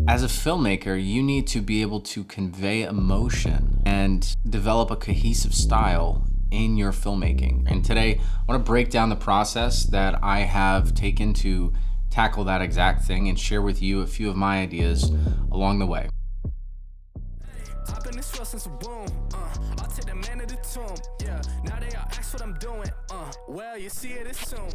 As a filmmaker, you need to be able to convey emotion and develop a cohesive style in your filmmaking. And today, I want to break down the process that I have taken to tackle that exact thing and share with you a few of my ideas along the way. I've been this since a boom. I'll take the man to the tomb. Yeah, now they all ask what I'm doing. Well, you see it soon.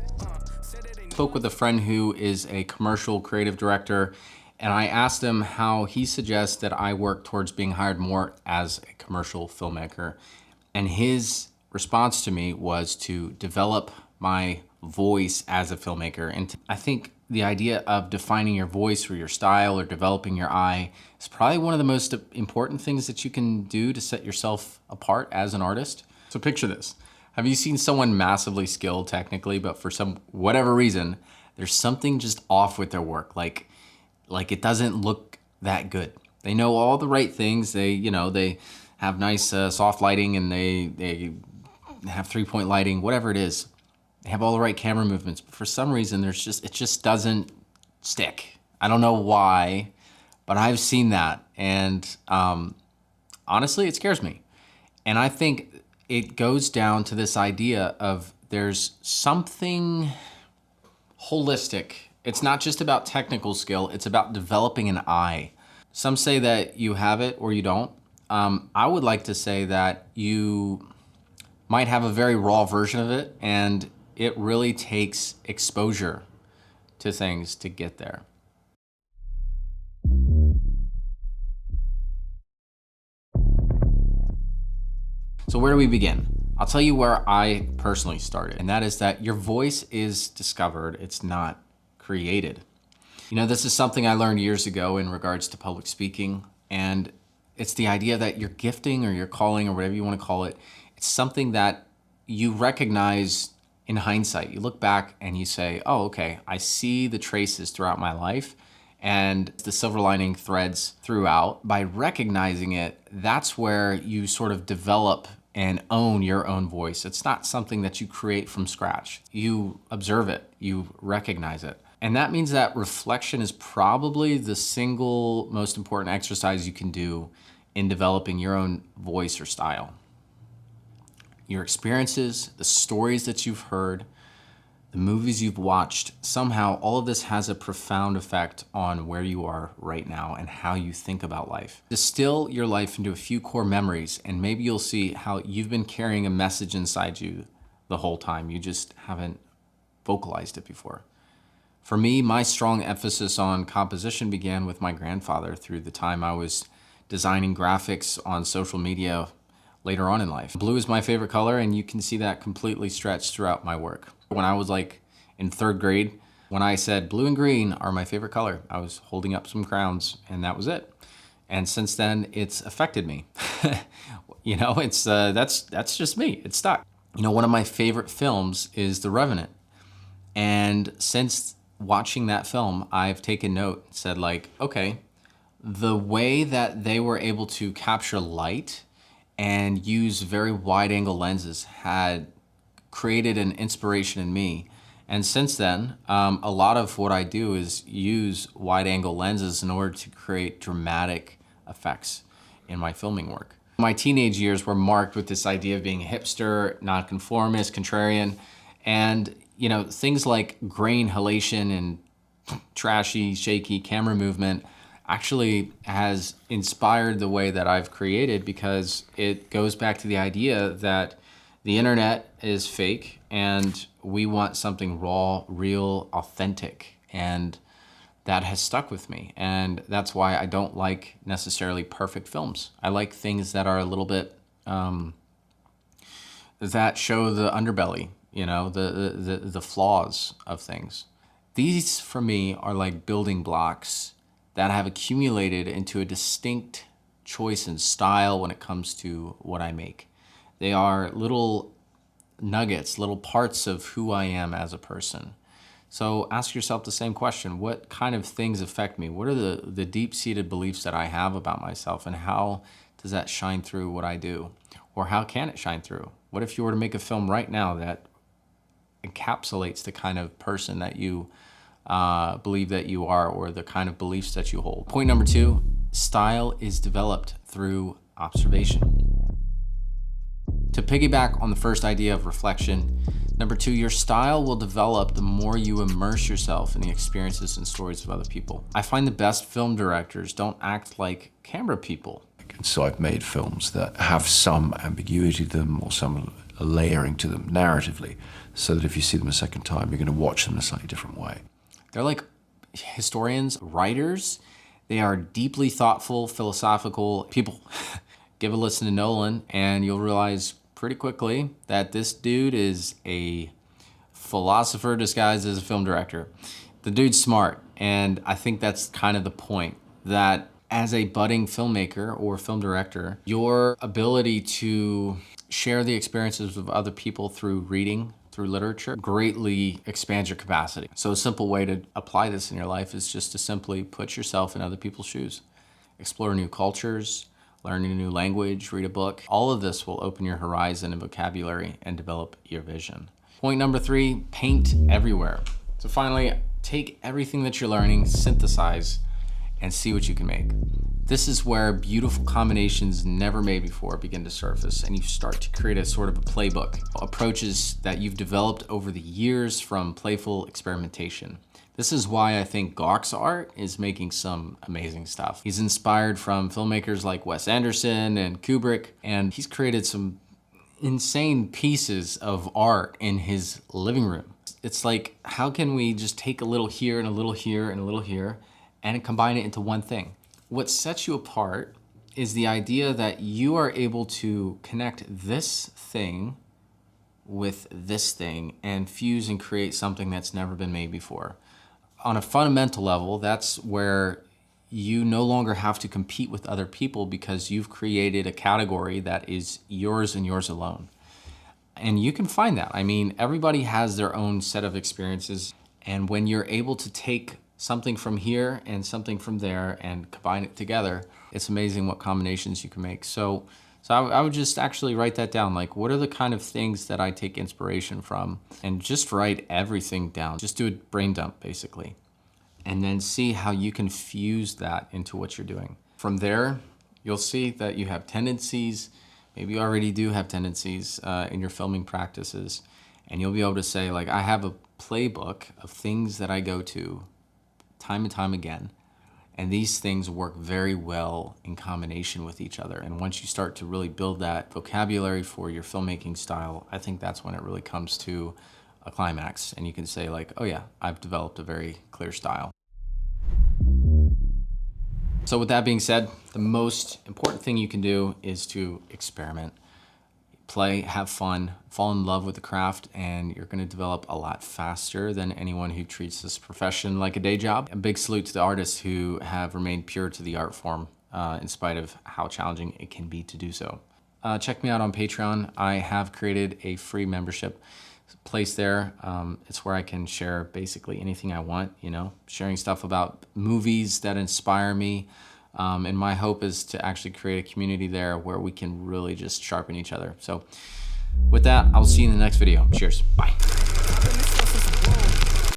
Spoke with a friend who is a commercial creative director, and I asked him how he suggests that I work towards being hired more as a commercial filmmaker. And his response to me was to develop my voice as a filmmaker. And I think the idea of defining your voice or your style or developing your eye is probably one of the most important things that you can do to set yourself apart as an artist. So picture this. Have you seen someone massively skilled technically, but for some whatever reason, there's something just off with their work? Like it doesn't look that good. They know all the right things. They have nice soft lighting, and they have 3-point lighting, whatever it is. They have all the right camera movements, but for some reason it just doesn't stick. I don't know why, but I've seen that, and honestly, it scares me. And I think it goes down to this idea of there's something holistic. It's not just about technical skill, it's about developing an eye. Some say that you have it or you don't. I would like to say that you might have a very raw version of it, and it really takes exposure to things to get there. So where do we begin? I'll tell you where I personally started, and that is that your voice is discovered, it's not created. You know, this is something I learned years ago in regards to public speaking, and it's the idea that your gifting or your calling or whatever you want to call it, it's something that you recognize in hindsight. You look back and you say, oh, okay, I see the traces throughout my life and the silver lining threads throughout. By recognizing it, that's where you sort of develop and own your own voice. It's not something that you create from scratch. You observe it, you recognize it. And that means that reflection is probably the single most important exercise you can do in developing your own voice or style. Your experiences, the stories that you've heard, the movies you've watched, somehow all of this has a profound effect on where you are right now and how you think about life. Distill your life into a few core memories, and maybe you'll see how you've been carrying a message inside you the whole time. You just haven't vocalized it before. For me, my strong emphasis on composition began with my grandfather through the time I was designing graphics on social media later on in life. Blue is my favorite color, and you can see that completely stretched throughout my work. When I was like in 3rd grade, when I said blue and green are my favorite color, I was holding up some crowns, and that was it. And since then, it's affected me. You know, it's that's just me. It's stuck. You know, one of my favorite films is The Revenant, and since watching that film, I've taken note, said like, okay, the way that they were able to capture light and use very wide angle lenses had created an inspiration in me. And since then, a lot of what I do is use wide angle lenses in order to create dramatic effects in my filming work. My teenage years were marked with this idea of being a hipster, nonconformist, contrarian, and you know, things like grain halation and trashy, shaky camera movement actually has inspired the way that I've created, because it goes back to the idea that the internet is fake and we want something raw, real, authentic. And that has stuck with me. And that's why I don't like necessarily perfect films. I like things that are a little bit, that show the underbelly, you know, the flaws of things. These, for me, are like building blocks that have accumulated into a distinct choice and style when it comes to what I make. They are little nuggets, little parts of who I am as a person. So ask yourself the same question. What kind of things affect me? What are the deep-seated beliefs that I have about myself, and how does that shine through what I do? Or how can it shine through? What if you were to make a film right now that encapsulates the kind of person that you believe that you are, or the kind of beliefs that you hold. Point number 2, style is developed through observation. To piggyback on the first idea of reflection, number 2, your style will develop the more you immerse yourself in the experiences and stories of other people. I find the best film directors don't act like camera people. So I've made films that have some ambiguity to them or some layering to them narratively, so that if you see them a second time, you're going to watch them in a slightly different way. They're like historians, writers. They are deeply thoughtful, philosophical people. Give a listen to Nolan and you'll realize pretty quickly that this dude is a philosopher disguised as a film director. The dude's smart, and I think that's kind of the point, that as a budding filmmaker or film director, your ability to share the experiences of other people through reading, through literature, greatly expands your capacity. So a simple way to apply this in your life is just to simply put yourself in other people's shoes. Explore new cultures, learn a new language, read a book. All of this will open your horizon and vocabulary and develop your vision. Point number 3, paint everywhere. So finally, take everything that you're learning, synthesize, and see what you can make. This is where beautiful combinations never made before begin to surface, and you start to create a sort of a playbook, approaches that you've developed over the years from playful experimentation. This is why I think Gawk's art is making some amazing stuff. He's inspired from filmmakers like Wes Anderson and Kubrick, and he's created some insane pieces of art in his living room. It's like, how can we just take a little here and a little here and a little here and combine it into one thing? What sets you apart is the idea that you are able to connect this thing with this thing and fuse and create something that's never been made before. On a fundamental level, that's where you no longer have to compete with other people because you've created a category that is yours and yours alone. And you can find that. I mean, everybody has their own set of experiences, and when you're able to take something from here and something from there and combine it together, it's amazing what combinations you can make. So I would just actually write that down. Like, what are the kind of things that I take inspiration from? And just write everything down. Just do a brain dump, basically. And then see how you can fuse that into what you're doing. From there, you'll see that you have tendencies. Maybe you already do have tendencies in your filming practices. And you'll be able to say, like, I have a playbook of things that I go to time and time again. And these things work very well in combination with each other. And once you start to really build that vocabulary for your filmmaking style, I think that's when it really comes to a climax. And you can say like, oh yeah, I've developed a very clear style. So with that being said, the most important thing you can do is to experiment. Play, have fun, fall in love with the craft, and you're gonna develop a lot faster than anyone who treats this profession like a day job. A big salute to the artists who have remained pure to the art form in spite of how challenging it can be to do so. Check me out on Patreon. I have created a free membership place there. It's where I can share basically anything I want, you know, sharing stuff about movies that inspire me. And my hope is to actually create a community there where we can really just sharpen each other. So with that, I'll see you in the next video. Cheers. Bye.